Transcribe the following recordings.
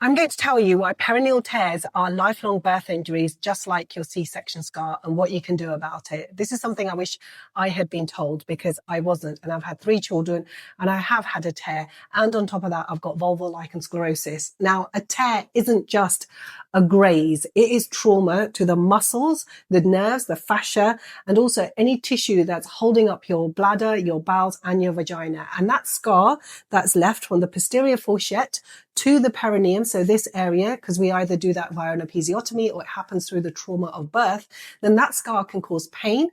I'm going to tell you why perineal tears are lifelong birth injuries, just like your C-section scar, and what you can do about it. This is something I wish I had been told because I wasn't. And I've had 3 children and I have had a tear. And on top of that, I've got vulvar lichen sclerosis. Now, a tear isn't just a graze. It is trauma to the muscles, the nerves, the fascia, and also any tissue that's holding up your bladder, your bowels, and your vagina. And that scar that's left from the posterior fourchette to the perineum, so this area, because we either do that via an episiotomy or it happens through the trauma of birth, then that scar can cause pain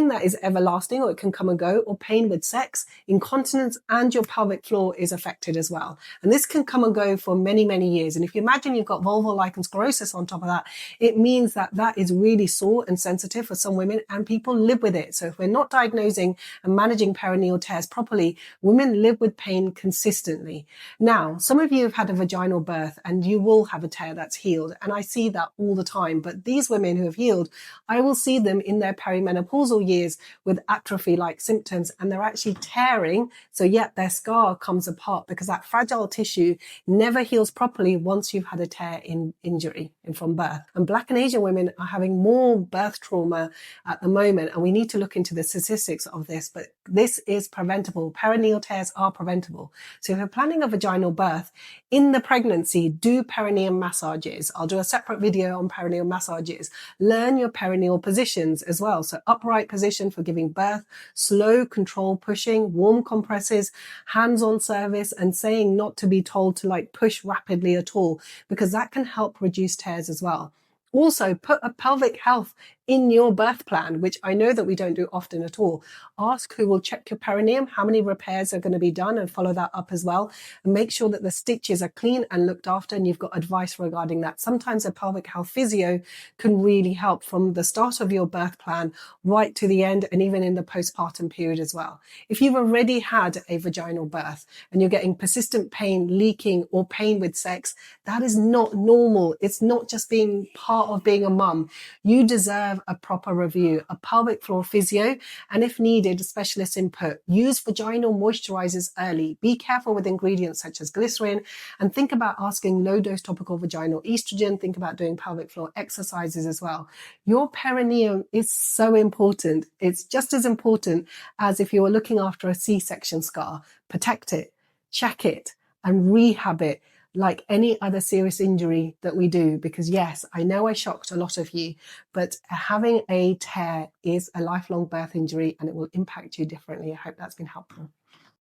that is everlasting, or it can come and go, or pain with sex, incontinence, and your pelvic floor is affected as well. And this can come and go for many, many years. And if you imagine you've got vulvar lichen sclerosis on top of that, it means that that is really sore and sensitive for some women, and people live with it. So if we're not diagnosing and managing perineal tears properly, women live with pain consistently. Now, some of you have had a vaginal birth and you will have a tear that's healed. And I see that all the time. But these women who have healed, I will see them in their perimenopausal years with atrophy-like symptoms, and they're actually tearing. So yet their scar comes apart because that fragile tissue never heals properly once you've had a tear injury from birth. And Black and Asian women are having more birth trauma at the moment. And we need to look into the statistics of this, but this is preventable. Perineal tears are preventable. So if you're planning a vaginal birth in the pregnancy, do perineum massages. I'll do a separate video on perineal massages. Learn your perineal positions as well. So upright position for giving birth, slow control pushing, warm compresses, hands-on service, and saying not to be told to like push rapidly at all, because that can help reduce tears as well. Also, put a pelvic health in your birth plan, which I know that we don't do often at all. Ask who will check your perineum, how many repairs are going to be done, and follow that up as well. And make sure that the stitches are clean and looked after, and you've got advice regarding that. Sometimes a pelvic health physio can really help from the start of your birth plan right to the end, and even in the postpartum period as well. If you've already had a vaginal birth and you're getting persistent pain, leaking, or pain with sex, that is not normal. It's not just being part of being a mum. You deserve a proper review, a pelvic floor physio, and if needed, specialist input. Use vaginal moisturizers early. Be careful with ingredients such as glycerin, and think about asking low-dose topical vaginal estrogen. Think about doing pelvic floor exercises as well. Your perineum is so important. It's just as important as if you were looking after a C-section scar. Protect it, check it, and rehab it like any other serious injury that we do. Because yes, I know I shocked a lot of you, but having a tear is a lifelong birth injury and it will impact you differently. I hope that's been helpful.